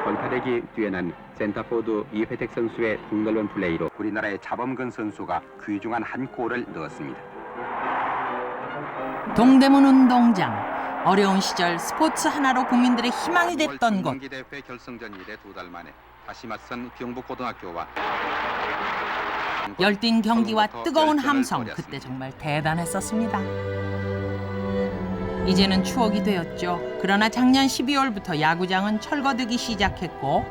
돌파력이 뛰어난 센터포드 이회택 선수의 폭넓은 플레이로 우리나라의 자범근 선수가 귀중한 한 골을 넣었습니다. 동대문 운동장. 어려운 시절 스포츠 하나로 국민들의 희망이 됐던 곳. 경기대회 결승전 이래 2달 만에 다시 맞선 경북고등학교와 열띤 경기와 뜨거운 함성, 그때 정말 대단했었습니다. 이제는 추억이 되었죠. 그러나 작년 12월부터 야구장은 철거되기 시작했고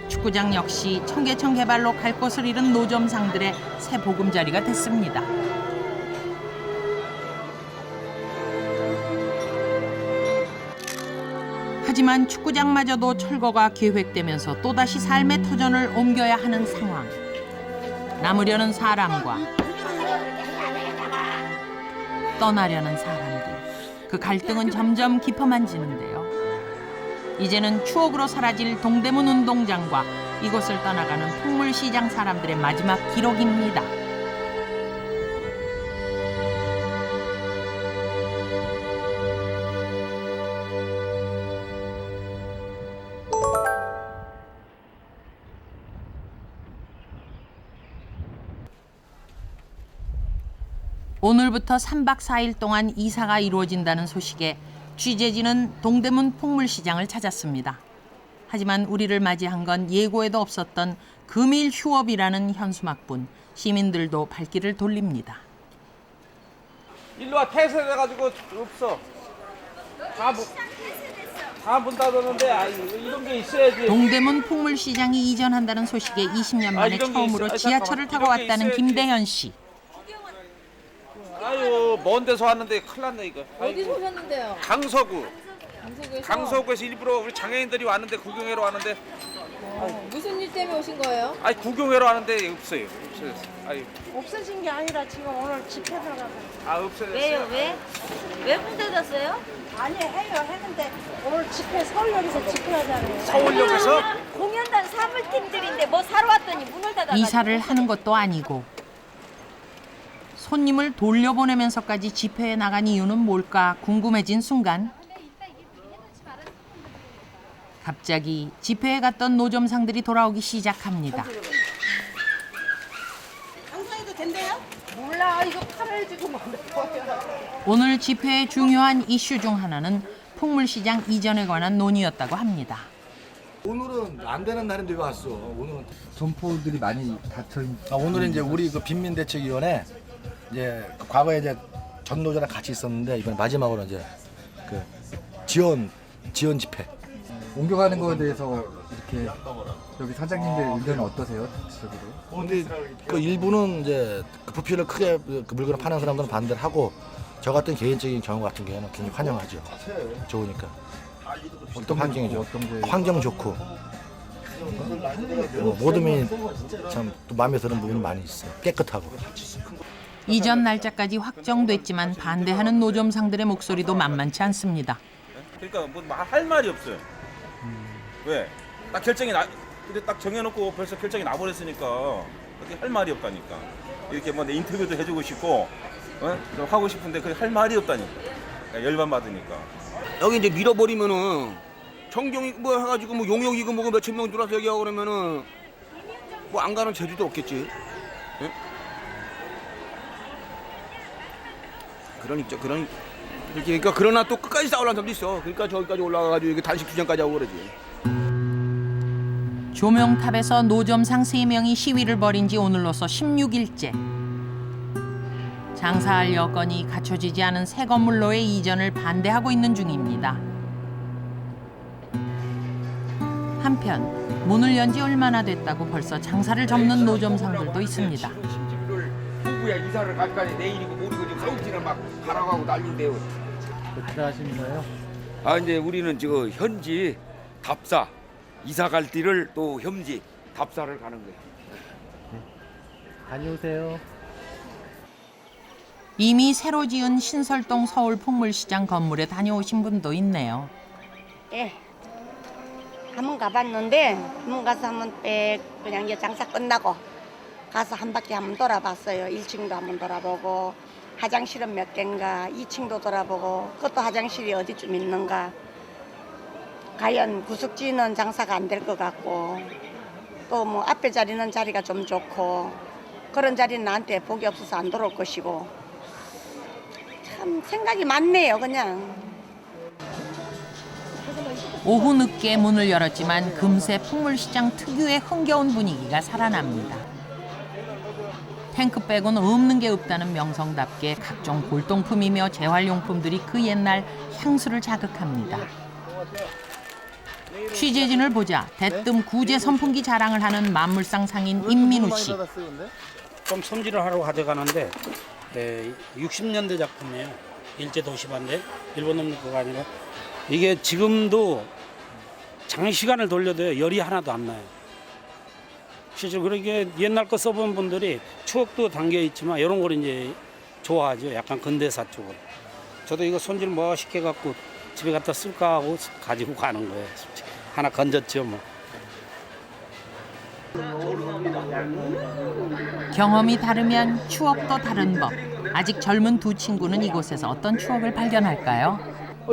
축구장 역시 청계천 개발로 갈 곳을 잃은 노점상들의 새 보금자리가 됐습니다. 하지만 축구장마저도 철거가 계획되면서 또다시 삶의 터전을 옮겨야 하는 상황. 남으려는 사람과 떠나려는 사람들. 그 갈등은 점점 깊어만 지는데요. 이제는 추억으로 사라질 동대문 운동장과 이곳을 떠나가는 풍물시장 사람들의 마지막 기록입니다. 오늘부터 3박 4일 동안 이사가 이루어진다는 소식에 취재진은 동대문 풍물시장을 찾았습니다. 하지만 우리를 맞이한 건 예고에도 없었던 금일 휴업이라는 현수막뿐. 시민들도 발길을 돌립니다. 일로 와, 폐쇄돼가지고 없어. 다 문 닫았는데 이런 게 있어야지. 동대문 풍물시장이 이전한다는 소식에 20년 만에 처음으로 지하철을 타고 왔다는 김대현 씨. 아유, 먼 데서 왔는데 큰일 났네 이거. 어디서 오셨는데요? 강서구. 강서구에서? 강서구에서 일부러 우리 장애인들이 왔는데 구경하러 왔는데 무슨 일 때문에 오신 거예요? 아니 구경하러 왔는데 없어요. 아유. 없어진 게 아니라 지금 오늘 집회 들어가서 없어졌어요. 왜요? 왜 문 닫았어요? 아니 해요 했는데 오늘 집회 서울역에서 집회하잖아요. 서울역에서 공연단 사물팀들인데 뭐 사러 왔더니 문을 닫아가지고. 이사를 하는 것도 아니고 손님을 돌려보내면서까지 집회에 나간 이유는 뭘까 궁금해진 순간 갑자기 집회에 갔던 노점상들이 돌아오기 시작합니다. 강사해도 된대요? 몰라, 이거 팔아야지도 뭐. 오늘 집회의 중요한 이슈 중 하나는 풍물시장 이전에 관한 논의였다고 합니다. 오늘은 안 되는 날인데 왜 왔어? 오늘은 점포들이 많이 닫혀 있는. 오늘은 이제 우리 그 빈민대책위원회 이제 과거에 이제 전노조랑 같이 있었는데 이번 마지막으로 이제 그 지원 집회. 옮겨가는 거에 대해서 이렇게 여기 사장님들 의견은 어떠세요? 전체적으로? 근데 그 일부는 이제 그 부피를 크게 그 물건을 파는 사람들은 반대를 하고 저 같은 개인적인 경우 같은 경우는 굉장히 환영하죠. 좋으니까. 어떤 환경이죠? 환경 좋고 모든 면이 참 또 마음에 드는 부분이 많이 있어요. 깨끗하고. 이전 날짜까지 확정됐지만 반대하는 노점상들의 목소리도 만만치 않습니다. 그러니까 뭐 할 말이 없어요. 왜? 딱 결정이 근데 딱 정해놓고 벌써 결정이 나버렸으니까 어떻게 할 말이 없다니까. 이렇게 뭐 내 인터뷰도 해주고 싶고 좀 하고 싶은데 그 할 말이 없다니까. 열만 받으니까. 여기 이제 밀어버리면은 정경이 뭐 해가지고 뭐 용역이고 뭐고 몇천 명 들어와서 여기 하고 그러면은 뭐 안 가는 제주도 없겠지. 예? 그러니까 그러나 또 끝까지 싸우려는 사람도 있어. 그러니까 저기까지 올라가가지고 이게 단식 투쟁까지 하고 그러지. 조명탑에서 노점상 3명이 시위를 벌인 지 오늘로서 16일째. 장사할 여건이 갖춰지지 않은 새 건물로의 이전을 반대하고 있는 중입니다. 한편 문을 연 지 얼마나 됐다고 벌써 장사를 접는 노점상들도 있습니다. 후부야 이사를 갈까지 내일이고 모르고 지금 서울지는 막 가라고 하고 난리인데요. 어떻게 하시는 거예요? 이제 우리는 지금 현지 답사 이사 갈 띠를 또 현지 답사를 가는 거예요. 다녀오세요. 이미 새로 지은 신설동 서울 풍물시장 건물에 다녀오신 분도 있네요. 예. 한번 가봤는데 한번 가서 한번 그냥 이제 장사 끝나고 가서 한 바퀴 한번 돌아봤어요. 1층도 한번 돌아보고 화장실은 몇 개인가 2층도 돌아보고 그것도 화장실이 어디쯤 있는가 과연 구석지는 장사가 안 될 것 같고 또 뭐 앞에 자리는 자리가 좀 좋고 그런 자리는 나한테 복이 없어서 안 들어올 것이고 참 생각이 많네요 그냥. 오후 늦게 문을 열었지만 금세 풍물시장 특유의 흥겨운 분위기가 살아납니다. 탱크 빼고는 없는 게 없다는 명성답게 각종 골동품이며 재활용품들이 그 옛날 향수를 자극합니다. 취재진을 보자 대뜸 구제 선풍기 자랑을 하는 만물상 상인 임민우 씨. 좀 손질을 하러 가져가는데 60년대 작품이에요. 일제 도시반대 일본 놈들 거가 아니라 이게 지금도 장시간을 돌려도 열이 하나도 안 나요. 실제로 그렇게 옛날 거 써본 분들이 추억도 담겨 있지만 이런 걸 이제 좋아하죠. 약간 근대사 쪽으로. 저도 이거 손질 멋있게 갖고 집에 갖다 쓸까 하고 가지고 가는 거예요. 솔직히. 하나 건졌죠 뭐. 경험이 다르면 추억도 다른 법. 아직 젊은 두 친구는 이곳에서 어떤 추억을 발견할까요?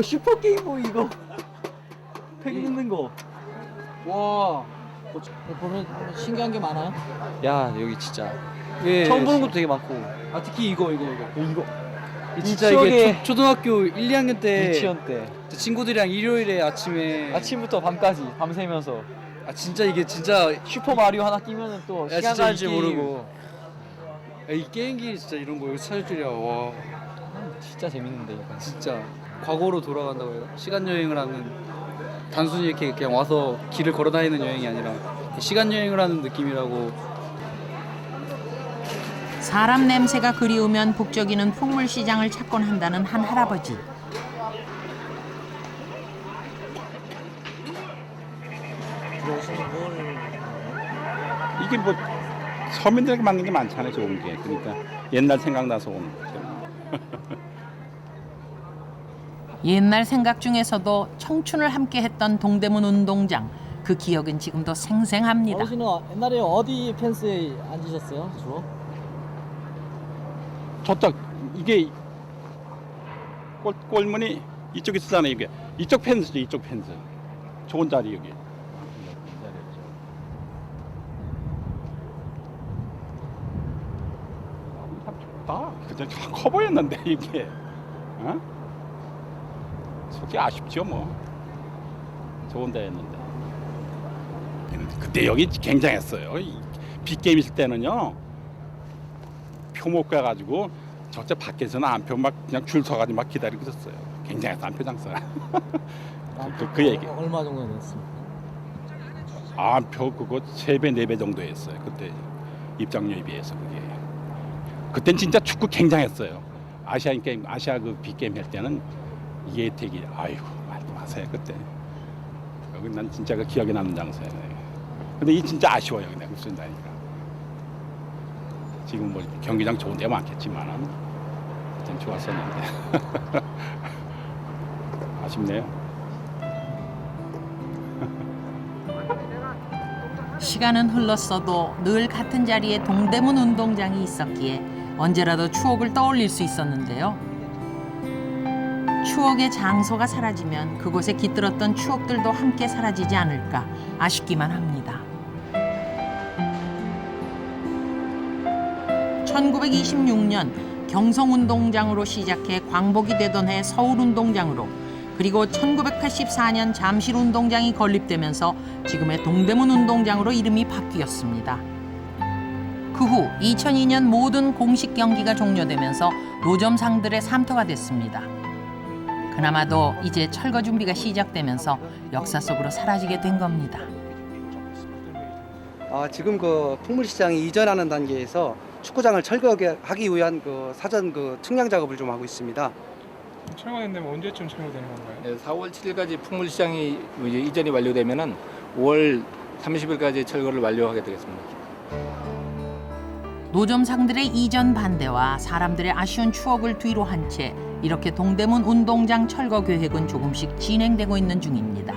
슈퍼 게임보 이거 팩 있는 거. 와. 보면 신기한 게 많아요. 야 여기 진짜. 예, 처음 보는 것도 되게 많고. 아 특히 이거. 진짜 이게 초등학교 1, 2학년 때 유치원 때 친구들이랑 일요일에 아침부터 밤까지 밤새면서 진짜 이게 진짜 슈퍼 마리오 하나 끼면은 또 시간 가는 줄 모르고. 이 게임기 진짜 이런 거 여기 찾을 줄이야. 와. 진짜 재밌는데 이거. 진짜 과거로 돌아간다고 해요. 시간 여행을 하는 단순히 이렇게 그냥 와서 길을 걸어 다니는 여행이 아니라 시간 여행을 하는 느낌이라고. 사람 냄새가 그리우면 북적이는 풍물시장을 찾곤 한다는 한 할아버지. 이게 뭐 서민들에게 맞는 게 많잖아요. 좋은 게. 그러니까 옛날 생각나서 오는 거죠. 옛날 생각 중에서도 청춘을 함께했던 동대문 운동장. 그 기억은 지금도 생생합니다. 어르신은 옛날에 어디 펜스에 앉으셨어요 주로? 저쪽 이게 골문이 이쪽에 있잖아요. 이게 이쪽 펜스죠. 이쪽 펜스. 좋은 자리 여기. 참 좋다. 그저 커 보였는데 이게. 어? 솔직히 아쉽죠 뭐. 좋은 데였는데. 그때 여기 굉장했어요. 빅게임 있을 때는요. 표 못 가가지고 저쪽 밖에서는 안표 막 그냥 줄 서가지고 막 기다리고 있었어요. 굉장했어 안표 장사. 그 얘기. 얼마 정도 됐습니까? 안표 그거 3배 4배 정도 했어요. 그때 입장료에 비해서 그게. 그땐 진짜 축구 굉장했어요. 아시안 게임 아시아 그 빅게임 할 때는 이게 혜택이 아이고 말도 마세요 그때. 여기 난 진짜 그 기억에 남는 장소예요. 근데 이 진짜 아쉬워요. 내가 쓴다니까. 지금 뭐 경기장 좋은 데 많겠지만은 그땐 좋았었는데 아쉽네요. 시간은 흘렀어도 늘 같은 자리에 동대문 운동장이 있었기에 언제라도 추억을 떠올릴 수 있었는데요. 추억의 장소가 사라지면 그곳에 깃들었던 추억들도 함께 사라지지 않을까 아쉽기만 합니다. 1926년 경성운동장으로 시작해 광복이 되던 해 서울운동장으로 그리고 1984년 잠실운동장이 건립되면서 지금의 동대문운동장으로 이름이 바뀌었습니다. 그 후 2002년 모든 공식 경기가 종료되면서 노점상들의 삼터가 됐습니다. 그나마도 이제 철거 준비가 시작되면서 역사 속으로 사라지게 된 겁니다. 지금 그 풍물시장이 이전하는 단계에서 축구장을 철거하기 위한 그 사전 그 측량 작업을 좀 하고 있습니다. 철거된다면 언제쯤 철거되는 건가요? 네, 4월 7일까지 풍물시장이 이제 이전이 완료되면은 5월 30일까지 철거를 완료하게 되겠습니다. 노점상들의 이전 반대와 사람들의 아쉬운 추억을 뒤로 한 채 이렇게 동대문 운동장 철거 계획은 조금씩 진행되고 있는 중입니다.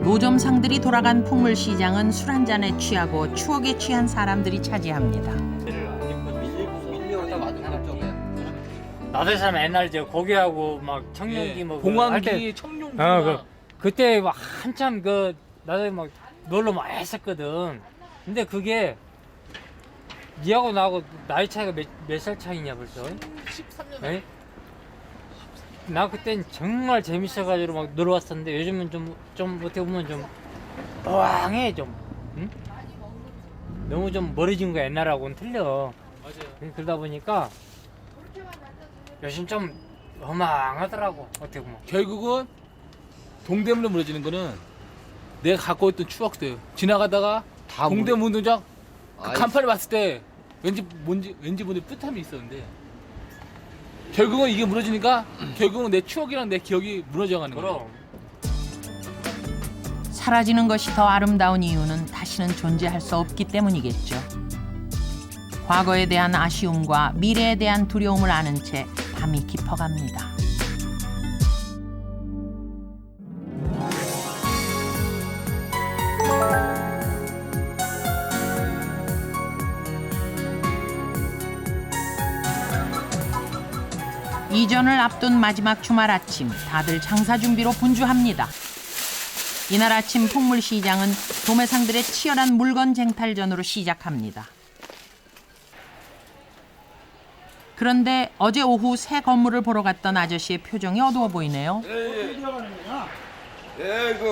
노점상들이 돌아간 풍물시장은 술 한잔에 취하고 추억에 취한 사람들이 차지합니다. 나들 사람 옛날 저 고기하고 막 청룡기 뭐 봉황기, 청룡기. 그때 막 한참 나들 막 놀러 많이 했었거든. 근데 그게 니하고 나하고 나이 차이가 몇 살 차이냐 벌써? 13년. 나 그땐 정말 재밌어가지고 막 놀러 왔었는데 요즘은 좀 어떻게 보면 좀 뽀항해 좀. 응? 너무 좀 멀어진 거 옛날하고는 틀려. 맞아요. 그러다 보니까 요즘 좀 허망하더라고 어떻게 보면. 결국은 동대문으로 무너지는 거는 내가 갖고 있던 추억들 지나가다가 동대문 운동장 그 간판을 봤을 때 왠지 뭔지 뿌듯함이 있었는데 결국은 이게 무너지니까 결국은 내 추억이랑 내 기억이 무너져가는 거예요. 사라지는 것이 더 아름다운 이유는 다시는 존재할 수 없기 때문이겠죠. 과거에 대한 아쉬움과 미래에 대한 두려움을 아는 채 밤이 깊어갑니다. 이전을 앞둔 마지막 주말 아침, 다들 장사 준비로 분주합니다. 이날 아침 풍물시장은 도매상들의 치열한 물건 쟁탈전으로 시작합니다. 그런데 어제 오후 새 건물을 보러 갔던 아저씨의 표정이 어두워 보이네요.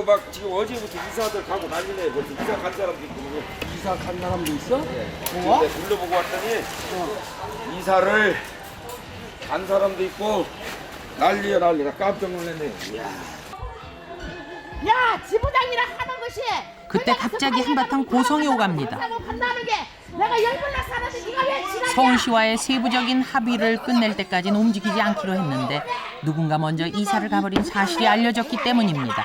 막 지금 어제부터 이사들 가고 난리네. 벌써 이사 간 사람도 있고. 이사 간 사람도 있어? 네. 둘러보고 왔더니 이사를 간 사람도 있고 난리야 난리가 깜짝 놀랐네. 야, 지부장이라 하는 것이 그때 갑자기 한바탕 고성이 오갑니다. 간다는 게 내가 열불나 사는데 네가 왜 지랄이야? 서울시와의 세부적인 합의를 끝낼 때까지는 움직이지 않기로 했는데 누군가 먼저 이사를 가버린 사실이 알려졌기 때문입니다.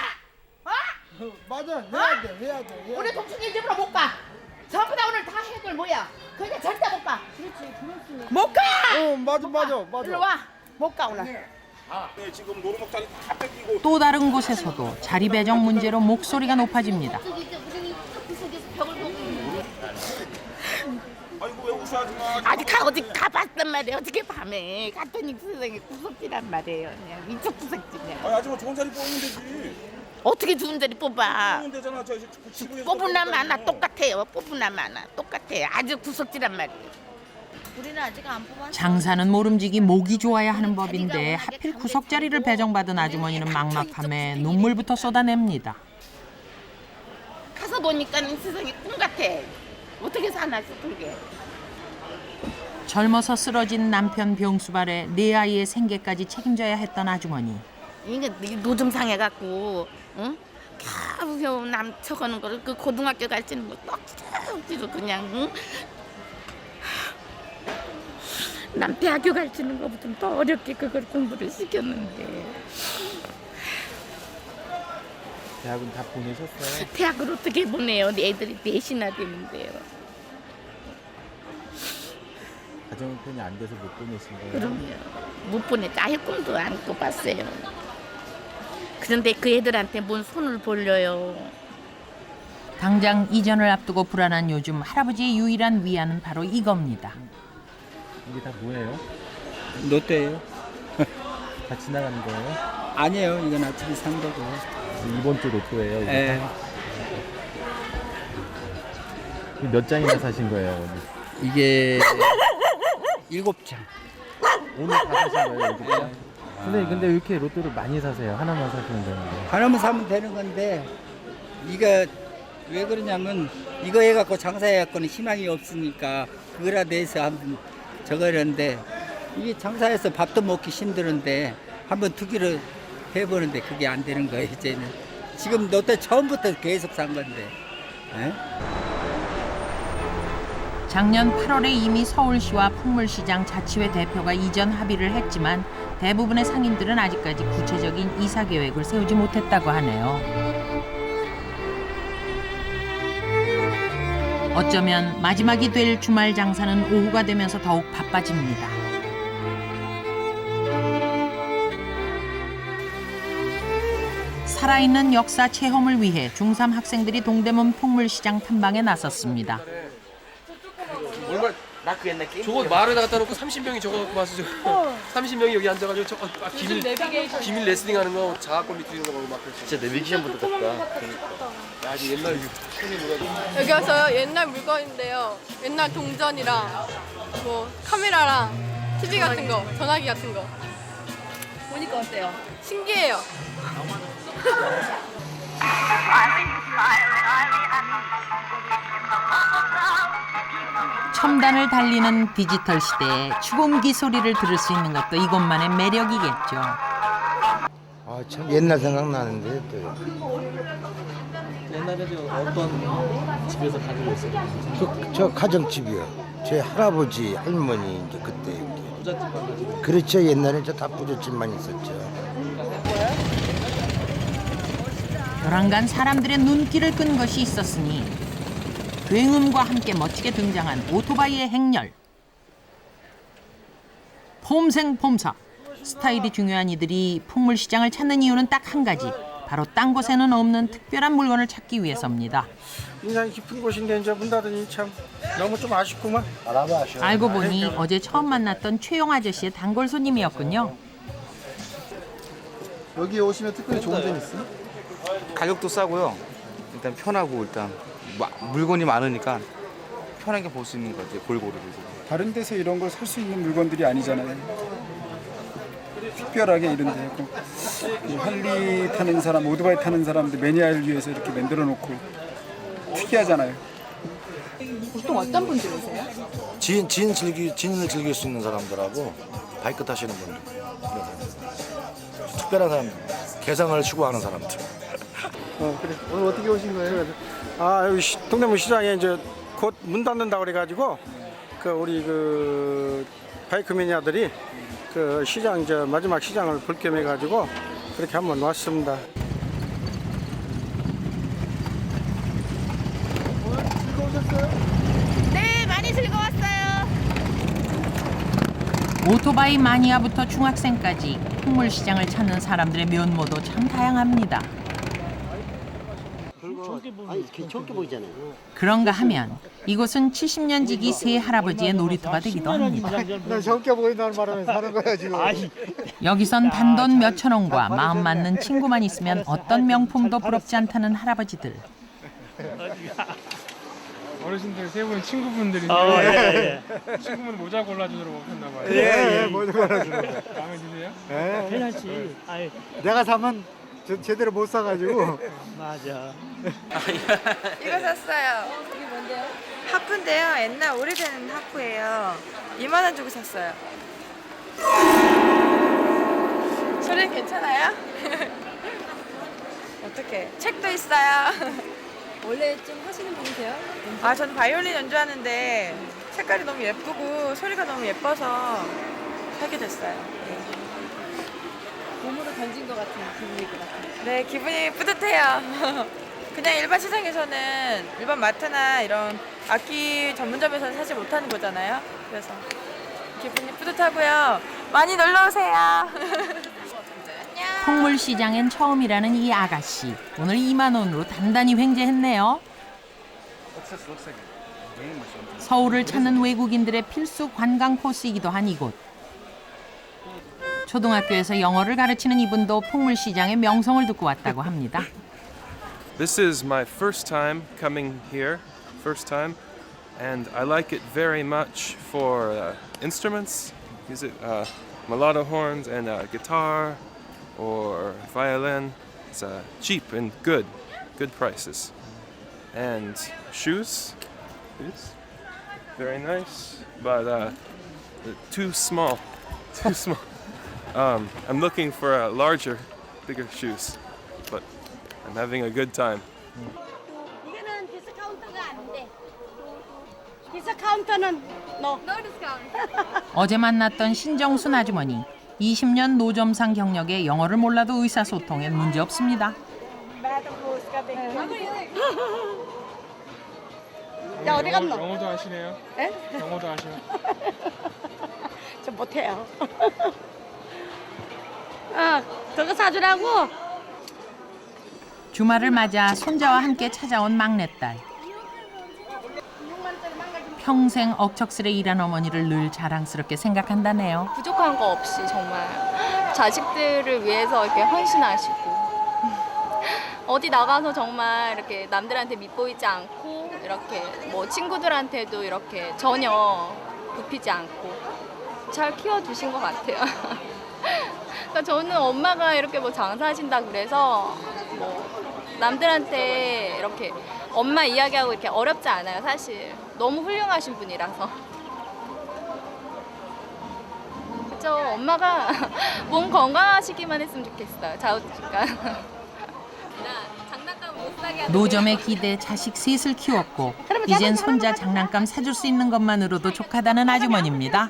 맞아, 해야 돼. 우리 동춘이 집으로 못 가. 전부 다 오늘 다 해들 뭐야? 그러니까 절대 못 가. 그렇지. 못 가. 맞아. 일로 와. 못 가 오늘. 네, 지금 노루목 자리 다 뺏기고 또 다른 곳에서도 자리 배정 문제로 목소리가 높아집니다. 아이고 왜 우수하지 마. 아직 어디 가봤단 말이에요. 어떻게 밤에 갔더니 세상에 구석지란 말이에요. 그냥 이쪽 구석지냐. 아직 좋은 자리 뽑으면 되지. 어떻게 좋은 자리 뽑아? 뽑으면 되잖아. 저 지구에서 뽑으나 마나 똑같아요. 뽑으나 마나 똑같아요. 아주 구석지란 말이에요. 우리는 아직 안 뽑았어. 장사는 모름지기 목이 좋아야 하는 법인데 하필 구석자리를 배정받은 아주머니는 막막함에 눈물부터 쏟아냅니다. 가서 보니까 세상에 꿈 같아. 어떻게 사나 싶게. 젊어서 쓰러진 남편 병수발에 네 아이의 생계까지 책임져야 했던 아주머니. 이게 노점 상해갖고, 응? 겨우 남 쳐가는 거를 그 고등학교 갈지는 뭐 떡지도 그냥, 응? 남 대학교 갈지는 것보다 더 어렵게 그걸 공부를 시켰는데. 대학은 다 보내셨어요? 대학을 어떻게 보내요? 애들이 넷이나 되는데요. 가정 형편이 안 돼서 못 보내신 거예요? 그럼요. 못 보냈죠. 아예 꿈도 안 꿔봤어요. 그런데 그 애들한테 뭔 손을 벌려요. 당장 이전을 앞두고 불안한 요즘 할아버지의 유일한 위안은 바로 이겁니다. 이게 다 뭐예요? 롯데예요. 다 지나가는 거예요? 아니에요. 이건 아침에 산 거고. 이번 주 로또예요? 이게? 네. 몇 장이나 사신 거예요? 이게 7장. 오늘 다 사신 거예요? 7장? 선생님 근데 왜 이렇게 로또를 많이 사세요? 하나만 사시면 되는데. 하나만 사면 되는 건데 이거 왜 그러냐면 이거 해갖고 장사해갖고는 희망이 없으니까 그거라도 해서 한번 저거 이런데 이게 장사해서 밥도 먹기 힘드는데 한번 투기를 해보는데 그게 안 되는 거예요. 이제는 지금 롯데 처음부터 계속 산 건데. 에? 작년 8월에 이미 서울시와 풍물시장 자치회 대표가 이전 합의를 했지만 대부분의 상인들은 아직까지 구체적인 이사 계획을 세우지 못했다고 하네요. 어쩌면 마지막이 될 주말 장사는 오후가 되면서 더욱 바빠집니다. 살아있는 역사 체험을 위해 중3 학생들이 동대문 풍물시장 탐방에 나섰습니다. 얼마 나 그 옛날 게임. 저거 말에다 갖다 놓고 30명이 저거 갖고 와서 30명이 여기 앉아가지고 저거 기밀 레슬링 하는 거 자아권 미투 이런 거 막 그랬어. 진짜 내비게이션 보다 같다. 야, 이제 옛날 손이 뭐가 여기 와서 옛날 물건인데요. 옛날 동전이랑 뭐 카메라랑 TV 같은 거, 전화기 같은 거. 보니까 어때요? 신기해요. 첨단을 달리는 디지털 시대에 추금기 소리를 들을 수 있는 것도 이것만의 매력이겠죠. 아, 참 옛날 생각나는데 또. 옛날에 어떤 집에서 가지고 있어요? 저 가정집이요. 제 할아버지, 할머니 이제 그때 이렇게. 부잣집 가가지고. 그렇죠. 옛날에 저 다 부잣집만 있었죠. 벼랑간 사람들의 눈길을 끈 것이 있었으니 굉음과 함께 멋지게 등장한 오토바이의 행렬. 폼생폼사. 스타일이 중요한 이들이 풍물시장을 찾는 이유는 딱 한 가지. 바로 딴 곳에는 없는 특별한 물건을 찾기 위해서입니다. 인상이 깊은 곳인데 이제 문 닫으니 참 너무 좀 아쉽구만. 알고 보니 어제 처음 만났던 최영 아저씨의 단골 손님이었군요. 여기 오시면 특별히 좋은 점 있어요? 가격도 싸고요. 일단 편하고 일단 물건이 많으니까 편하게 볼 수 있는 거 같아요. 골고루. 다른 데서 이런 걸 살 수 있는 물건들이 아니잖아요. 특별하게 이런 데 할리 타는 사람, 오토바이 타는 사람들 매니아를 위해서 이렇게 만들어 놓고 특이하잖아요. 보통 어떤 분들 오세요? 지인을 즐길 수 있는 사람들하고 바이크 타시는 분들. 특별한 사람, 개성을 추구하는 사람들. 그래. 오늘 어떻게 오신 거예요? 아, 여기 동대문 시장에 이제 곧 문 닫는다고 그래가지고 우리 바이크 매니아들이 그 시장 마지막 시장을 볼 겸 해가지고 그렇게 한번 왔습니다. 오늘 즐거우셨어요? 네, 많이 즐거웠어요. 오토바이 마니아부터 중학생까지 풍물시장을 찾는 사람들의 면모도 참 다양합니다. 좋게 보이잖아요. 그런가 하면 이곳은 70년 지기 세 할아버지의 놀이터가 되기도 합니다. 나 적게 보인다는 말하면 사는 거야 지금. 여기선 단돈 몇천 원과 마음 맞는 친구만 있으면 어떤 명품도 부럽지 않다는 할아버지들. 어르신들 세 분 친구분들인데 친구분 모자 골라주도록 오셨나 봐요. 예, 모자 골라주도록. 마음에 드세요? 예. 괜찮지. 내가 사면 제대로 못 사가지고. 맞아. 이거 샀어요. 이게 뭔데요? 하프인데요. 옛날 오래된 하프예요. 2만 원 주고 샀어요. 소리는 괜찮아요? 어떡해. 책도 있어요. 원래 좀 하시는 분이세요? 아, 저는 바이올린 연주하는데 색깔이 너무 예쁘고 소리가 너무 예뻐서 하게 됐어요. 몸으로 던진 것 같은 기분일 것 같아요. 네, 기분이 뿌듯해요. 그냥 일반 시장에서는 일반 마트나 이런 악기 전문점에서는 사지 못하는 거잖아요. 그래서 기분이 뿌듯하고요. 많이 놀러 오세요. 풍물시장엔 처음이라는 이 아가씨. 오늘 2만 원으로 단단히 횡재했네요. 서울을 찾는 외국인들의 필수 관광 코스이기도 한 이곳. 초등학교에서 영어를 가르치는 이분도 풍물시장의 명성을 듣고 왔다고 합니다. This is my first time coming here, and I like it very much for instruments, music, mulatto horns and guitar or violin. It's cheap and good prices. And shoes, very nice, but too small. I'm looking for larger, bigger shoes, but I'm having a good time. 이거는 디스카운트가 아닌데. 디스카운트는 no 디스카운트. 어제 만났던 신정순 아주머니. 20년 노점상 경력에 영어를 몰라도 의사소통엔 문제없습니다. 야, 어디 갔노? 영어도 하시네요? 예? 영어도 하시요. 저 못해요. 저거 사주라고? 주말을 맞아 손자와 함께 찾아온 막내딸. 평생 억척스레 일한 어머니를 늘 자랑스럽게 생각한다네요. 부족한 거 없이 정말 자식들을 위해서 이렇게 헌신하시고 어디 나가서 정말 이렇게 남들한테 밉보이지 않고 이렇게 뭐 친구들한테도 이렇게 전혀 굽히지 않고 잘 키워주신 것 같아요. 그러니까 저는 엄마가 이렇게 뭐 장사하신다 그래서 뭐 남들한테 이렇게 엄마 이야기하고 이렇게 어렵지 않아요. 사실 너무 훌륭하신 분이라서. 그렇죠. 엄마가 몸 건강하시기만 했으면 좋겠어요. 좌우지간. 노점의 기대 자식 셋을 키웠고 이젠 손자 장난감 사줄 수 있는 것만으로도 족하다는 아주머니입니다.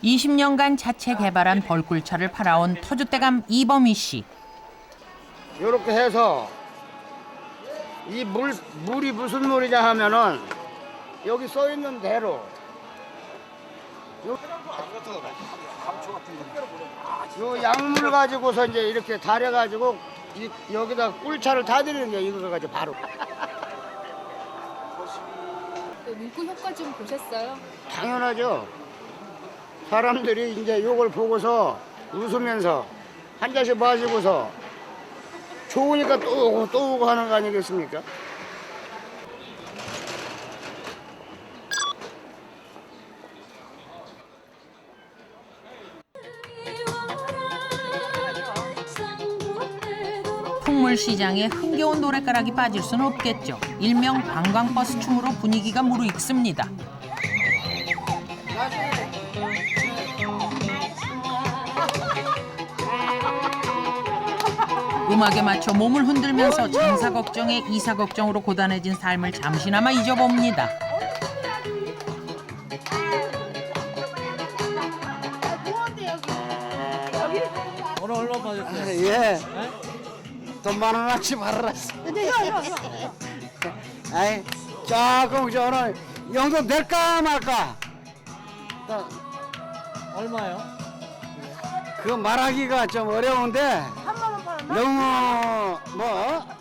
20년간 자체 개발한 벌꿀차를 팔아온 터줏대감 이범희 씨. 이렇게 해서 이 물이 무슨 물이냐 하면은 여기 써 있는 대로 요 약물 가지고서 이제 이렇게 달여가지고 여기다 꿀차를 타드리는 게 이거 가지고 바로. 문구 효과 좀 보셨어요? 당연하죠. 사람들이 이제 요걸 보고서 웃으면서 한 잔씩 마시고서 좋으니까 또 오고 하는 거 아니겠습니까? 풍물시장에 흥겨운 노랫가락이 빠질 수는 없겠죠. 일명 관광버스 춤으로 분위기가 무르익습니다. 음악에 맞춰 몸을 흔들면서 장사 걱정에 이사 걱정으로 고단해진 삶을 잠시나마 잊어봅니다. 오늘 얼마 받았어요? 예. 돈 10,000원어치 벌어라. 아이, 조금 저 오늘 용돈 될까 말까? 얼마요? 그 말하기가 좀 어려운데 너무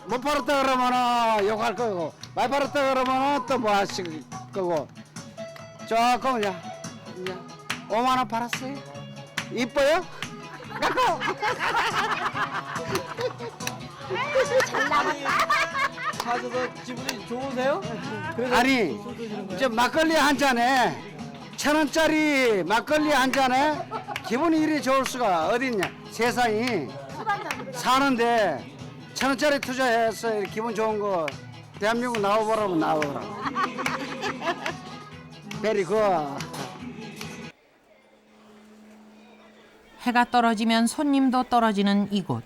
못 팔았다 그러면은 욕할 거고 많이 팔았다 그러면은 또 뭐 하실 거고 조금 이제 5만 원 팔았어요. 이뻐요? 사셔서 기분이 좋으세요? 아니 이제 막걸리 한 잔에 1,000원짜리 막걸리 한 잔에 기분이 이리 좋을 수가 어딨냐. 세상이 사는데 1,000원짜리 투자해서 기분 좋은 거 대한민국 나와보라면 나와보라. 베리 굿. 해가 떨어지면 손님도 떨어지는 이곳.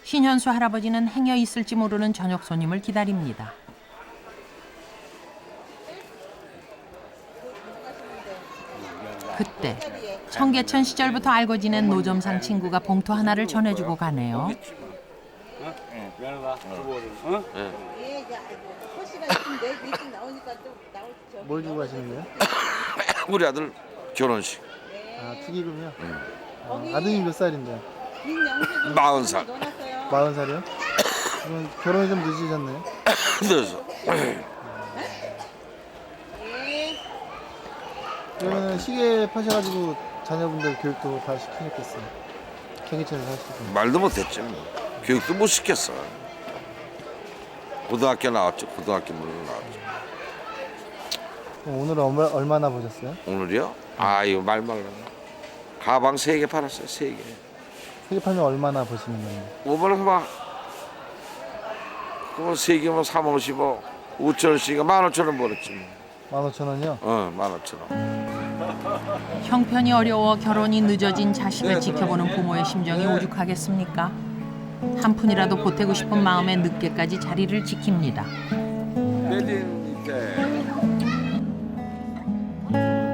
신현수 할아버지는 행여 있을지 모르는 저녁 손님을 기다립니다. 그때 청계천 시절부터 알고 지낸 노점상 친구가 봉투 하나를 전해주고 가네요. 뭘 주고 가시는 거예요? 우리 아들 결혼식. 아, 축의금이요? 아드님 몇 살인데요? 40살. 40살이요? 그러면 결혼이 좀 늦으셨네요? 그래서 그러면 시계 파셔가지고 자녀분들 교육도 다 시키겠어요. 청계천에서 하시고. 말도 못했죠. 교육도 못 시켰어. 고등학교 나왔죠. 고등학교 물론 나왔죠. 그럼 오늘은 얼마나 보셨어요? 오늘이요? 아유 말 말라. 가방 3개 팔았어요. 3개. 3개 팔면 얼마나 버시는 거예요? 5만 원 봐. 그거 3개면 3,050원. 5,000원씩이니까 15,000원 벌었지. 15,000원이요? 15,000원. 형편이 어려워 결혼이 늦어진 자식을 지켜보는 부모의 심정이 오죽하겠습니까? 한 푼이라도 보태고 싶은 마음에 늦게까지 자리를 지킵니다.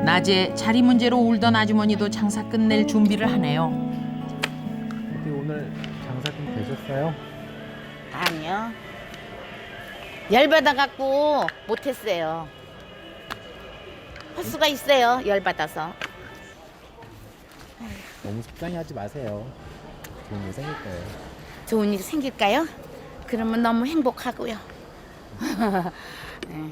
낮에 자리 문제로 울던 아주머니도 장사 끝낼 준비를 하네요. 어떻게 오늘 장사 좀 되셨어요? 아니요. 열받아갖고 못했어요. 할 수가 있어요. 열받아서. 너무 속상해하지 마세요. 좋은 일 생길 거예요. 좋은 일 생길까요? 그러면 너무 행복하고요. 네.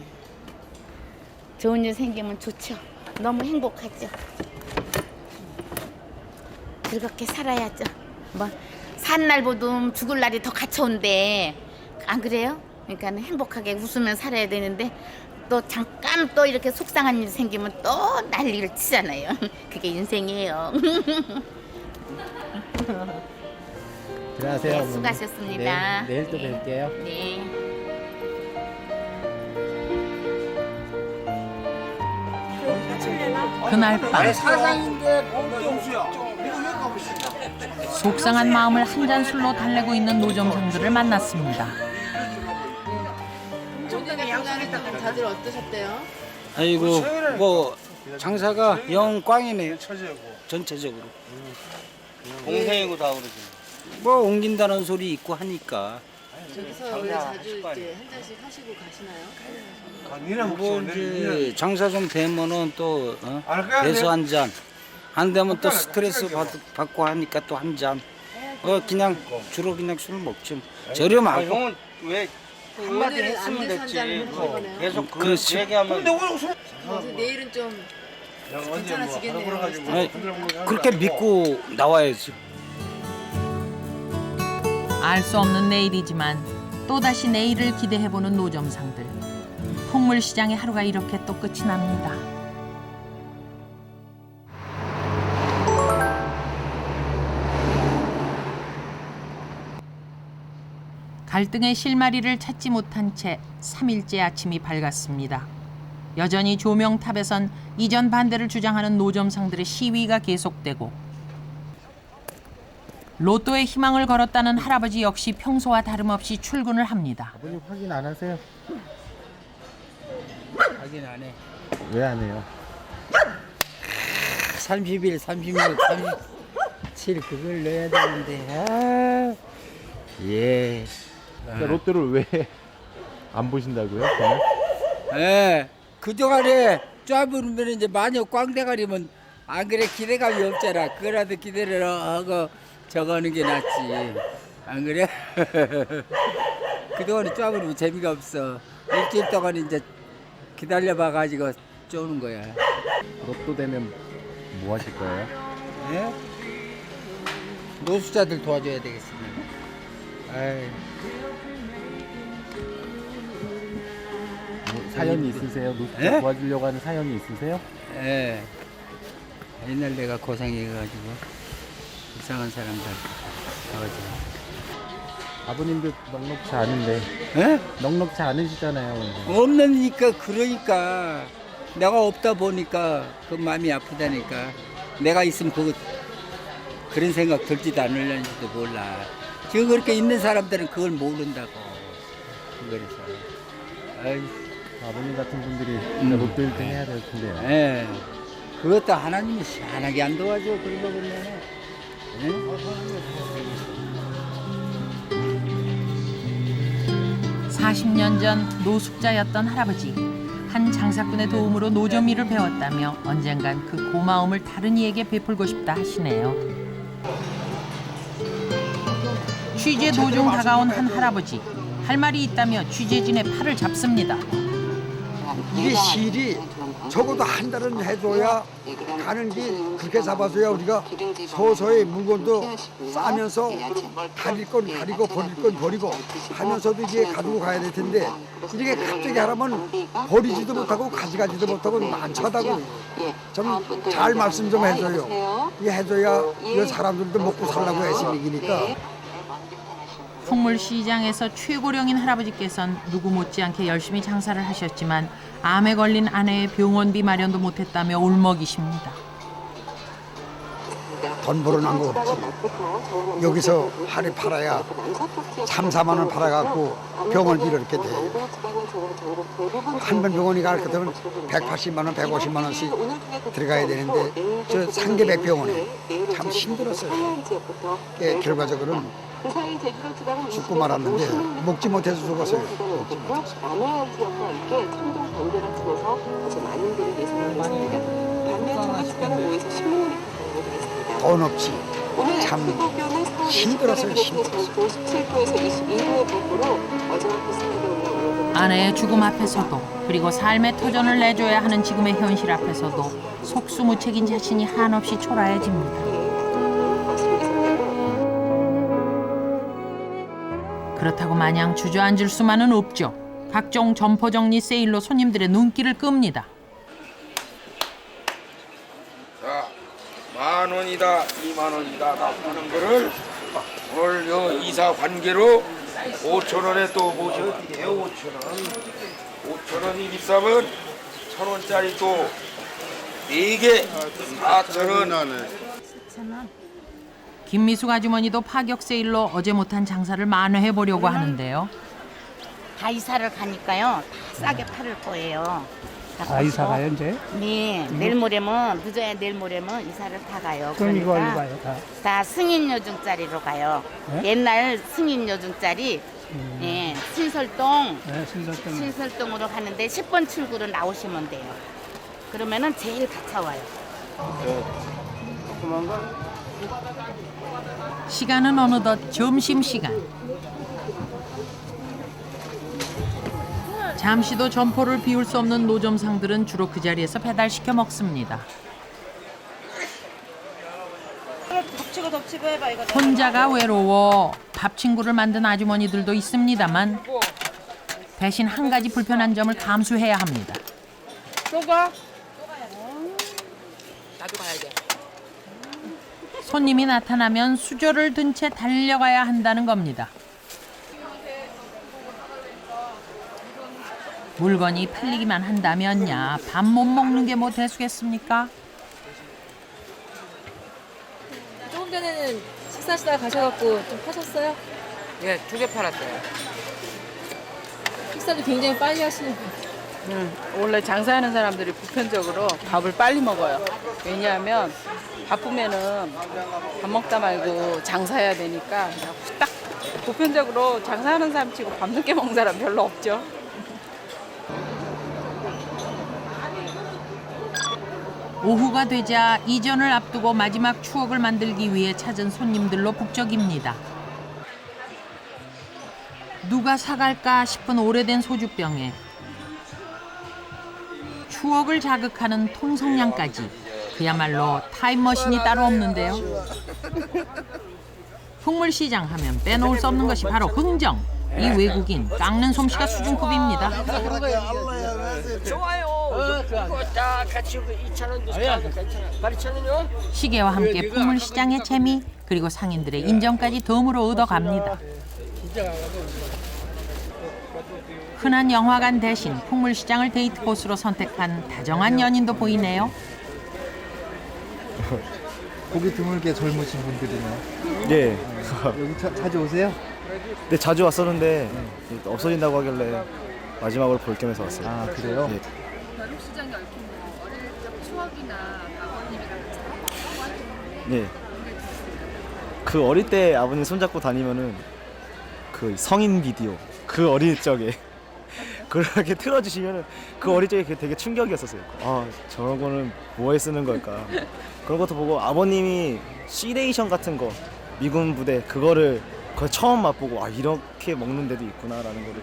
좋은 일 생기면 좋죠. 너무 행복하죠. 즐겁게 살아야죠. 뭐 사는 날보다 죽을 날이 더 가까운데 안 그래요? 그러니까 행복하게 웃으며 살아야 되는데 또 잠깐 또 이렇게 속상한 일 생기면 또 난리를 치잖아요. 그게 인생이에요. 들어가세요. 네, 어머니. 수고하셨습니다. 네, 내일 또 뵐게요. 네. 그날 밤 속상한 마음을 한 잔 술로 달래고 있는 노점상들을 만났습니다. 다들 어떠셨대요? 아이고 뭐 장사가 영 꽝이네요. 전체적으로. 동생이고 다 그러지. 뭐 옮긴다는 소리 있고 하니까. 저기서 원래 자주 이제 한 잔씩 하시고 가시나요? 뭐 이제 장사 좀 되면은 또 배수 한 잔. 안 되면 또 스트레스 받고 하니까 또 한 잔. 그냥 주로 그냥 술 먹죠. 저렴하고. 형은 왜 한마디 했으면 됐지. 계속 그 그렇지. 얘기하면. 내일은 좀 괜찮아지겠네요. 그렇게 믿고 나와야죠. 알 수 없는 내일이지만 또다시 내일을 기대해보는 노점상들. 풍물시장의 하루가 이렇게 또 끝이 납니다. 갈등의 실마리를 찾지 못한 채 3일째 아침이 밝았습니다. 여전히 조명탑에선 이전 반대를 주장하는 노점상들의 시위가 계속되고 로또에 희망을 걸었다는 할아버지 역시 평소와 다름없이 출근을 합니다. 아버님 확인 안 하세요? 확인 안 해. 왜 안 해요? 31, 36, 37 그걸 넣어야 되는데 예. 그러니까 로또를 왜 안 보신다고요? 저는? 예. 그동안에 쫙부르면 이제 마녀 꽝대가리면 안 그래 기대감이 없잖아. 그거라도 기대를 하고 저거 하는 게 낫지. 안 그래? 그동안에 쫙부르면 재미가 없어. 일주일 동안 이제 기다려봐가지고 쪼는 거야. 로또 되면 뭐 하실 거예요? 예? 노숙자들 도와줘야 되겠습니다. 아이. 뭐 사연이 있으세요? 노숙자 예? 도와주려고 하는 사연이 있으세요? 예. 옛날 내가 고생해가지고 이상한 사람들 도와줘. 아버님도 넉넉치 않은데. 예? 넉넉치 않으시잖아요. 없으니까 그러니까 내가 없다 보니까 그 마음이 아프다니까. 내가 있으면 그런 생각 들지도 않으려는지도 몰라. 지금 그렇게 있는 사람들은 그걸 모른다고. 그래서 아이. 아버님 같은 분들이 진짜 로또 1등 해야 될 텐데요. 예. 그것도 하나님이 시원하게 안 도와줘. 그런 거 보면은. 예? 40년 전 노숙자였던 할아버지. 한 장사꾼의 도움으로 노점 일을 배웠다며 언젠간 그 고마움을 다른 이에게 베풀고 싶다 하시네요. 취재 도중 다가온 한 할아버지. 할 말이 있다며 취재진의 팔을 잡습니다. 이게 실이 적어도 한 달은 해줘야 가는 길 그렇게 잡아줘야 우리가 서서히 물건도 싸면서 가릴 건 가리고 버릴 건 버리고 하면서도 이제 가지고 가야 될 텐데 이렇게 갑자기 하라면 버리지도 못하고 가져가지도 못하고 많차다고 좀 잘 말씀 좀 해줘요. 이게 해줘야 이 사람들도 먹고 살라고 애쓰니까. 풍물시장에서 최고령인 할아버지께선 누구 못지않게 열심히 장사를 하셨지만 암에 걸린 아내의 병원비 마련도 못했다며 울먹이십니다. 돈 벌어난 거 없지. 여기서 하루 팔아야 3, 4만 원 팔아갖고 병원비를 이렇게 돼. 한 번 병원이 갈 것 같으면 180만 원, 150만 원씩 들어가야 되는데 저 상계백 병원에 참 힘들었어요. 결과적으로는 죽고 말았는데 먹지 못해서 죽었어요. 먹지 못해서. 돈 없지. 참 힘들었어요. 힘들었어요. 아내의 죽음 앞에서도 그리고 삶의 터전을 내줘야 하는 지금의 현실 앞에서도 속수무책인 자신이 한없이 초라해집니다. 그렇다고 마냥 주저앉을 수만은 없죠. 각종 점포정리 세일로 손님들의 눈길을 끕니다. 자, 10,000원이다, 20,000원이다 나쁘는 거를 오늘 요 이사 관계로 5,000원에 또 모셔드려요. 5,000원. 5,000원이 비싸면 1,000원짜리 또 4개 4,000원. 김미숙 아주머니도 파격 세일로 어제 못한 장사를 만회해 보려고 하는데요. 다 이사를 가니까요. 다 싸게 팔을 거예요. 아, 이사 가요, 이제? 네, 내일 모레면 늦어야 내일 모레면 이사를 다 가요. 그럼 이거 그러니까 가요, 다? 다 승인 요증짜리로 가요. 네? 옛날 승인 요증짜리 네, 신설동 네, 신설동. 신설동으로 가는데 10번 출구로 나오시면 돼요. 그러면은 제일 가까워요. 시간은 어느덧 점심시간. 잠시도 점포를 비울 수 없는 노점상들은 주로 그 자리에서 배달시켜 먹습니다. 덮치고 해봐 이거. 혼자가 외로워 밥 친구를 만든 아주머니들도 있습니다만 대신 한 가지 불편한 점을 감수해야 합니다. 또 가? 나도 가야 돼. 손님이 나타나면 수저를 든 채 달려가야 한다는 겁니다. 물건이 팔리기만 한다면야 밥 못 먹는 게 뭐 대수겠습니까? 조금 전에는 식사하시다가 가셔갖고 좀 파셨어요? 예, 2개 팔았어요. 식사도 굉장히 빨리 하시는 분. 원래 장사하는 사람들이 보편적으로 밥을 빨리 먹어요. 왜냐하면 바쁘면은 밥 먹다 말고 장사해야 되니까 딱 보편적으로 장사하는 사람 치고 밥 늦게 먹는 사람 별로 없죠. 오후가 되자 이전을 앞두고 마지막 추억을 만들기 위해 찾은 손님들로 북적입니다. 누가 사갈까 싶은 오래된 소주병에 추억을 자극하는 통성량까지 그야말로 타임머신이 따로 없는데요. 풍물시장 하면 빼놓을 수 없는 것이 바로 흥정. 이 외국인 깎는 솜씨가 수준급입니다. 좋아요. 다 같이 2,000원 디스카운트 괜찮아요. 8,000원이요? 시계와 함께 풍물시장의 재미 그리고 상인들의 인정까지 덤으로 얻어갑니다. 흔한 영화관 대신 풍물시장을 데이트 코스로 선택한 다정한 연인도 보이네요. 보기 드물게 젊으신 분들이네. 예. 여기 자주 오세요? 네, 자주 왔었는데 없어진다고 하길래 마지막으로 볼 겸해서 왔어요. 아, 그래요? 예. 벼룩시장이 얽힌 어릴 적 추억이나 아버님이랑 예. 그 어릴 때 아버님 손잡고 다니면은 그 성인 비디오 그 어릴 적에 그렇게 틀어주시면은 그 어릴 적에 그게 되게 충격이었었어요. 아, 저런 거는 뭐에 쓰는 걸까? 그런 것도 보고 아버님이 시레이션 같은 거 미군 부대 그거를 거의 처음 맛보고 아 이렇게 먹는 데도 있구나라는 거를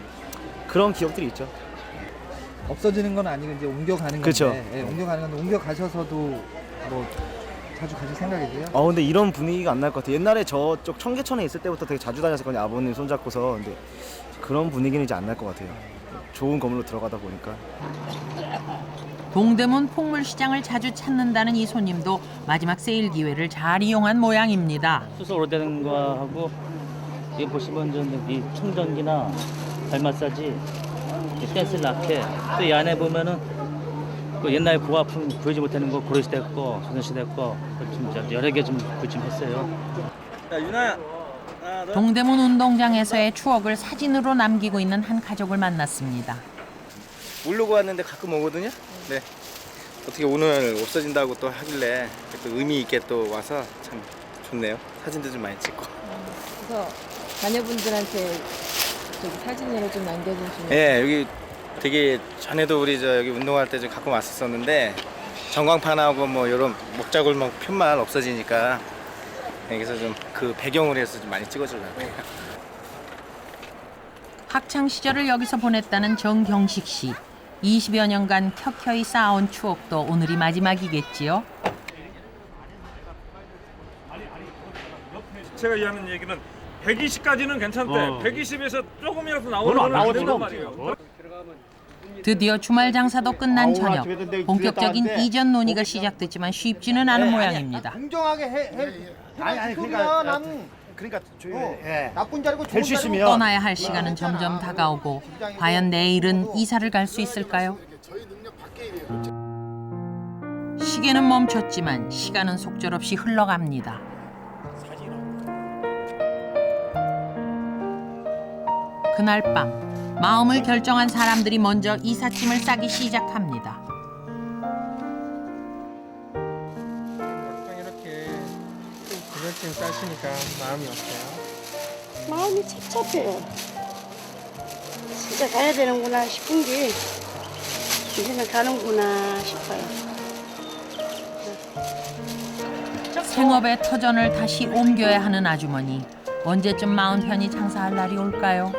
그런 기억들이 있죠. 없어지는 건 아니고 이제 옮겨가는 건데. 그쵸. 예, 옮겨가는 건데 옮겨가셔서도 뭐 자주 가실 생각이세요? 근데 이런 분위기가 안 날 것 같아요. 옛날에 저쪽 청계천에 있을 때부터 되게 자주 다녔었거든요. 아버님 손잡고서. 근데 그런 분위기는 이제 안 날 것 같아요. 좋은 건물로 들어가다 보니까. 동대문 풍물시장을 자주 찾는다는 이 손님도 마지막 세일 기회를 잘 이용한 모양입니다. 수소 오래되는 거하고 여기 보시면 이 청정기나 발 마사지, 댄스 라켓 또 이 안에 보면은 그 옛날 고아품 구하지 못하는 거 고려시대 거, 조선시대 거 좀 여러 개 좀 구입했어요. 야, 유나야. 동대문 운동장에서의 추억을 사진으로 남기고 있는 한 가족을 만났습니다. 모르고 왔는데 가끔 오거든요. 네. 어떻게 오늘 없어진다고 또 하길래 또 의미 있게 또 와서 참 좋네요. 사진도 좀 많이 찍고. 그래서 자녀분들한테 저기 사진으로 좀 남겨주시면. 예, 여기 되게 전에도 우리 저 여기 운동할 때 좀 가끔 왔었었는데 전광판하고 뭐 이런 목자골목 편만 없어지니까 그래서 좀 그 배경으로 해서 좀 많이 찍어주려고요. 학창 시절을 여기서 보냈다는 정경식 씨. 20여 년간 켜켜이 쌓아온 추억도 오늘이 마지막이겠지요. 제가 이해하는 얘기는 120까지는 괜찮대. 120에서 조금이라도 나오는 건 안 된단 말이에요. 드디어 주말 장사도 끝난 저녁. 본격적인 이전 논의가 시작됐지만 쉽지는 않은 모양입니다. 공정하게 해. 아니 그러니까 나는 나쁜 자리고 좋은 자리고 떠나야 할 시간은 점점 다가오고 과연 내일은 이사를 갈 수 있을까요? 시계는 멈췄지만 시간은 속절없이 흘러갑니다. 그날 밤 마음을 결정한 사람들이 먼저 이삿짐을 싸기 시작합니다. 이렇게 구별증 싸시니까 마음이 어때요? 마음이 찹찹해요. 진짜 가야 되는구나 싶은 게 이제는 가는구나 싶어요. 생업의 터전을 다시 옮겨야 하는 아주머니. 언제쯤 마음 편히 장사할 날이 올까요?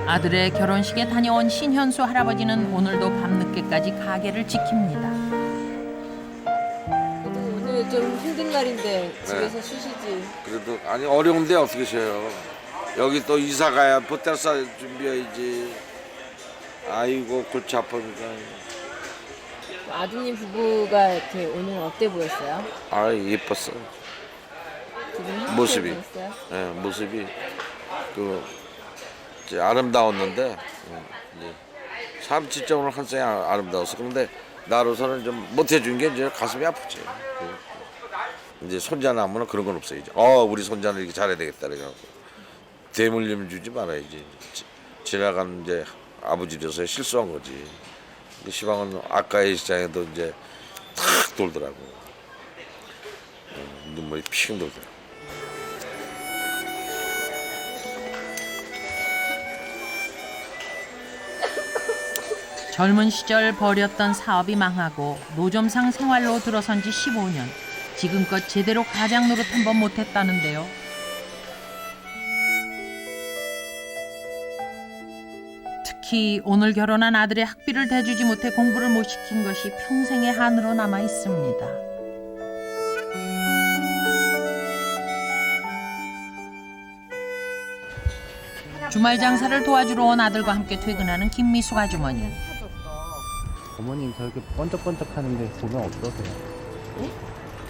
아들의 결혼식에 다녀온 신현수 할아버지는 오늘도 밤늦게까지 가게를 지킵니다. 오늘 좀 힘든 날인데 집에서 쉬시지. 그래도 아니 어려운데 어떻게 쉬어요. 여기 또 이사 가야 보따리 싸 준비해야지. 아이고 골치 아프니까. 아드님 부부가 이렇게 오늘 어때 보였어요? 아 예뻤어. 두분 행복해 모습이. 보였어요? 예, 모습이 그 이제 아름다웠는데 이제 참 진짜 오늘 한 쌍이 아름다웠어. 그런데 나로서는 좀 못해준 게 이제 가슴이 아프지. 이제 손자 나무는 그런 건 없어요. 이제 우리 손자는 이렇게 잘해야 되겠다 그래가지고 대물림 주지 말아야지. 지나간 이제 아버지로서 실수한 거지. 시방은 아까의 시장에도 이제 탁 돌더라고. 눈물이 핑 돌더라고. 젊은 시절 벌였던 사업이 망하고 노점상 생활로 들어선 지 15년. 지금껏 제대로 가장 노릇 한 번 못했다는데요. 특히 오늘 결혼한 아들의 학비를 대주지 못해 공부를 못 시킨 것이 평생의 한으로 남아 있습니다. 주말 장사를 도와주러 온 아들과 함께 퇴근하는 김미숙 아주머니. 어머님 저렇게 번쩍번쩍 하는데 보면 어떠세요? 예?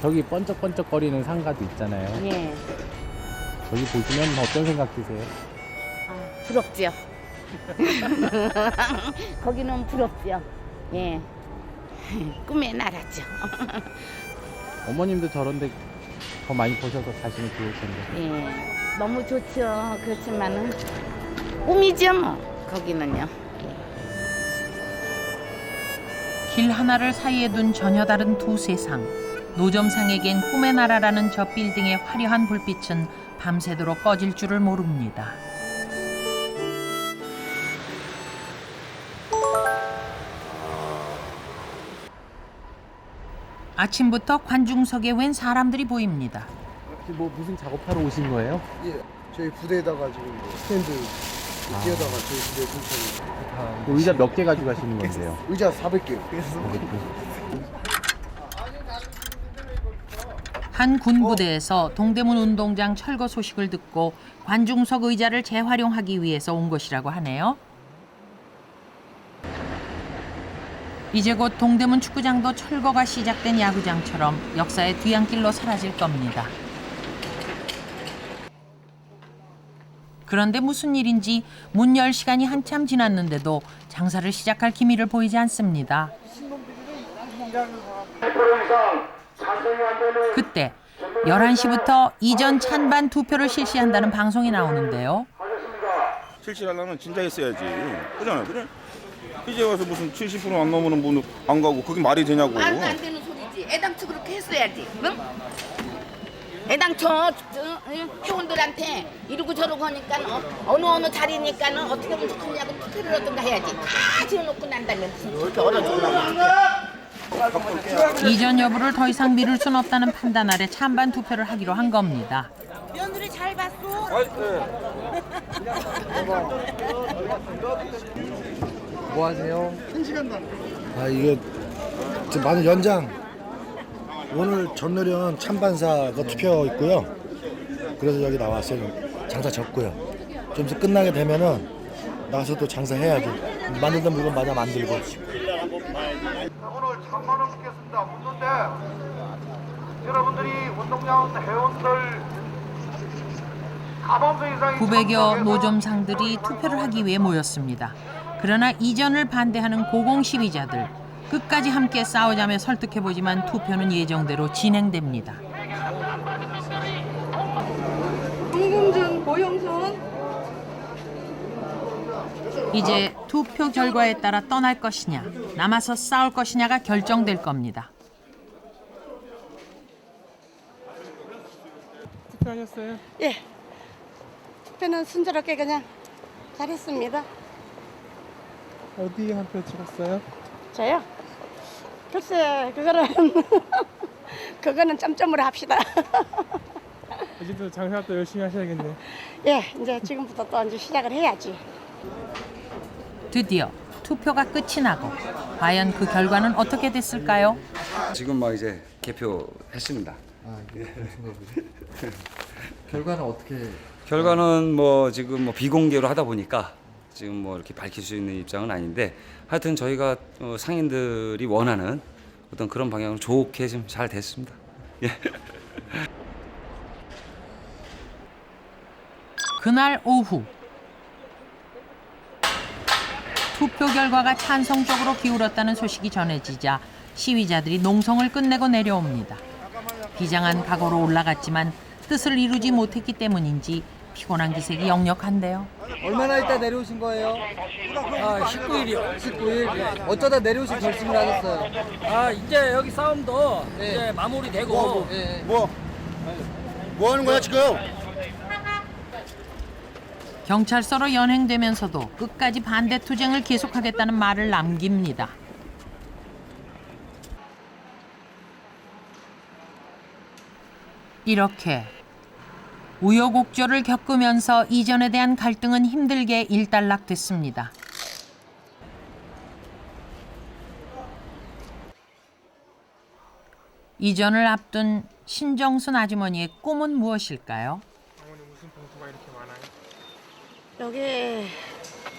저기 번쩍번쩍거리는 상가도 있잖아요. 예. 저기 보시면 어떤 생각 드세요? 부럽죠. 거기는 부럽죠. 예. 꿈의 나라죠. 어머님도 저런데 더 많이 보셔서 자신이 좋을 텐데. 예. 너무 좋죠. 그렇지만은 꿈이죠, 뭐. 거기는요. 길 하나를 사이에 둔 전혀 다른 두 세상. 노점상에겐 꿈의 나라라는 저 빌딩의 화려한 불빛은 밤새도록 꺼질 줄을 모릅니다. 아침부터 관중석에 웬 사람들이 보입니다. 뭐 무슨 작업하러 오신 거예요? 예, 저희 부대에다가 지금 스탠드 뛰어다가 저희 부대 근처에 의자 몇 개 가져가시는 건데요? 의자 400개. 한 군부대에서 동대문 운동장 철거 소식을 듣고 관중석 의자를 재활용하기 위해서 온 것이라고 하네요. 이제 곧 동대문 축구장도 철거가 시작된 야구장처럼 역사의 뒤안길로 사라질 겁니다. 그런데 무슨 일인지 문 열 시간이 한참 지났는데도 장사를 시작할 기미를 보이지 않습니다. 그때 11시부터 이전 찬반 투표를 실시한다는 방송이 나오는데요. 실시하려면 진작 했어야지. 그잖아, 그래? 이제 와서 무슨 70% 안 넘으면 뭐 안 가고 그게 말이 되냐고. 말도 안 되는 소리지. 애당초 그렇게 했어야지. 응? 애당초 회원들한테 이러고 저러고 하니까 어느 자리니까는 어떻게 하면 좋겠냐고 투표를 얻든가 해야지. 다 지어놓고 난 다음에 무슨 그렇게 얼어 죽으라고. 이전 여부를 더 이상 미룰 순 없다는 판단 아래 찬반 투표를 하기로 한 겁니다. 며느리 잘 봤어? 뭐 하세요? 아 이거 많은 연장 오늘 전노련 찬반사 그 투표 있고요. 그래서 여기 나왔어요. 장사 접고요. 좀 이제 끝나게 되면은 나가서 또 장사해야지. 만들던 물건 마저 만들고. 오늘 잠깐만 묻겠습니다. 묻는데 여러분들이 운동장 회원들 900여 노점상들이 투표를 하기 위해 모였습니다. 그러나 이전을 반대하는 고공 시위자들 끝까지 함께 싸우자며 설득해보지만 투표는 예정대로 진행됩니다. 홍금준, 고영선. 이제 투표 결과에 따라 떠날 것이냐 남아서 싸울 것이냐가 결정될 겁니다. 투표하셨어요? 예. 투표는 순조롭게 그냥 잘했습니다. 어디 한 표 찍었어요? 저요? 글쎄 그거는 점점으로 합시다. 이제부터 장사 또 열심히 하셔야겠네요. 예, 이제 지금부터 또 이제 시작을 해야지. 드디어 투표가 끝이 나고 과연 그 결과는 어떻게 됐을까요? 지금 막 이제 개표했습니다. 아, 예. 결과는 어떻게? 결과는 뭐 지금 뭐 비공개로 하다 보니까 지금 뭐 이렇게 밝힐 수 있는 입장은 아닌데 하여튼 저희가 상인들이 원하는 어떤 그런 방향으로 좋게 좀 잘 됐습니다. 예. 그날 오후 투표 결과가 찬성 쪽으로 기울었다는 소식이 전해지자 시위자들이 농성을 끝내고 내려옵니다. 비장한 각오로 올라갔지만 뜻을 이루지 못했기 때문인지 피곤한 기색이 역력한데요. 얼마나 있다 내려오신 거예요? 아, 19일이요. 19일. 어쩌다 내려오신 결심을 하셨어요? 아, 이제 여기 싸움도 이제 마무리되고. 뭐 하는 거야 지금? 경찰서로 연행되면서도 끝까지 반대 투쟁을 계속하겠다는 말을 남깁니다. 이렇게 우여곡절을 겪으면서 이전에 대한 갈등은 힘들게 일단락됐습니다. 이전을 앞둔 신정순 아주머니의 꿈은 무엇일까요? 어머니 무슨 봉투가 이렇게 많아요? 여기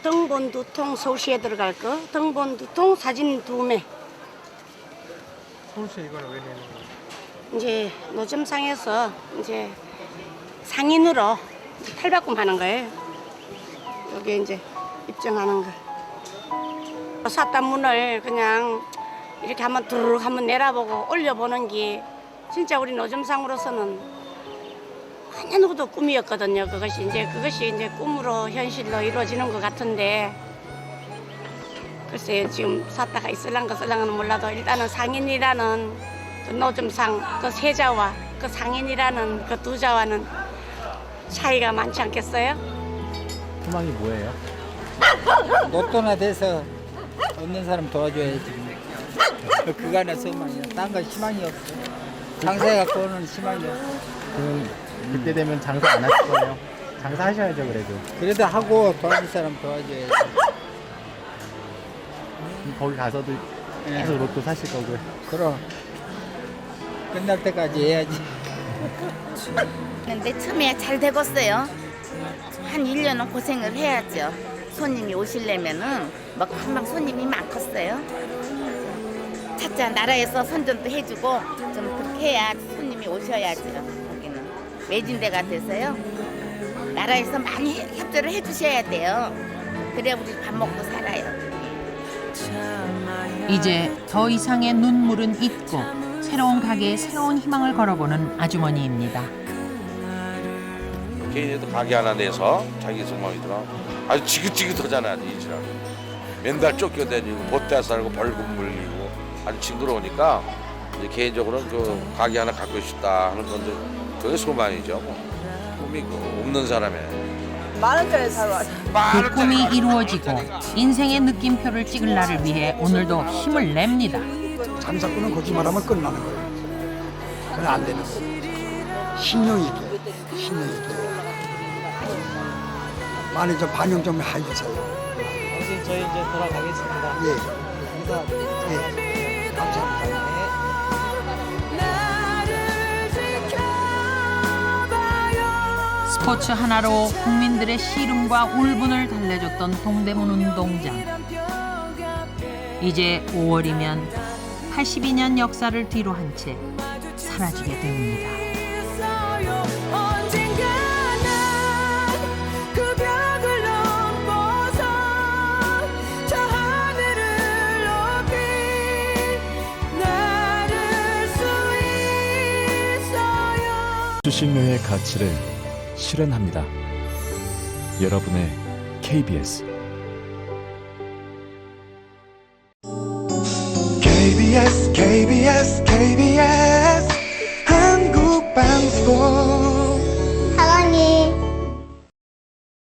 등본 2통 서울시에 들어갈 거, 등본 2통, 사진 2매. 서울시에 이거는 왜 내는 거예요? 이제 노점상에서 이제 상인으로 탈바꿈하는 거예요. 여기 이제 입증하는 거. 삿단문을 그냥 이렇게 한번 두르륵 한번 내려보고 올려보는 게 진짜 우리 노점상으로서는 어느 누구도 꿈이었거든요. 그것이 이제 꿈으로 현실로 이루어지는 것 같은데 글쎄 지금 삿다가 있을랑가 쓸랑가는 몰라도 일단은 상인이라는 그 노점상 그 세자와 그 상인이라는 그 두 자와는 차이가 많지 않겠어요? 소망이 뭐예요? 로또나 돼서 얻는 사람 도와줘야지. 그거 하나 소망이야. 딴 건 희망이 없어. 장사해갖고는 희망이 없어. 그때 되면 장사 안 하실 거예요? 장사하셔야죠 그래도. 그래도 하고 도와줄 사람 도와줘야지. 거기 가서도 계속 로또 사실 거고요. 그럼 끝날 때까지 해야지. 근데 처음에 잘 되겠어요. 한 1년은 고생을 해야죠. 손님이 오시려면은 뭐 금방 손님이 많겠어요. 차차 나라에서 선전도 해주고 좀 그렇게 해야 손님이 오셔야죠. 거기는 매진대가 돼서요. 나라에서 많이 협조를 해주셔야 돼요. 그래야 우리 밥 먹고 살아요. 이제 더 이상의 눈물은 잊고 새로운 가게에 새로운 희망을 걸어보는 아주머니입니다. 개인에도 가게 하나 내서 자기 소망이더라. 아주 지긋지긋하잖아 이 지랄. 맨날 쫓겨다니고 보따 살고 벌금 물리고 아주 징그러우니까 이제 개인적으로는 그 가게 하나 갖고 싶다 하는 건데 그게 소망이죠. 뭐. 꿈이 없는 사람의. 10,000원짜리 사러 왔어. 그 꿈이 이루어지고 인생의 느낌표를 찍을 날을 위해 오늘도 힘을 냅니다. 장사꾼은 거짓말하면 끝나는 거예요. 그건 안 되는 거예요. 신용이 돼. 신용이 돼. 많이 좀 반영 좀 해주세요. 아무튼 저희 이제 돌아가겠습니다. 예. 감사합니다. 스포츠 하나로 국민들의 시름과 울분을 달래줬던 동대문 운동장. 이제 5월이면 82년 역사를 뒤로 한 채 사라지게 됩니다. 수신료의 가치를 실현합니다. 여러분의 KBS KBS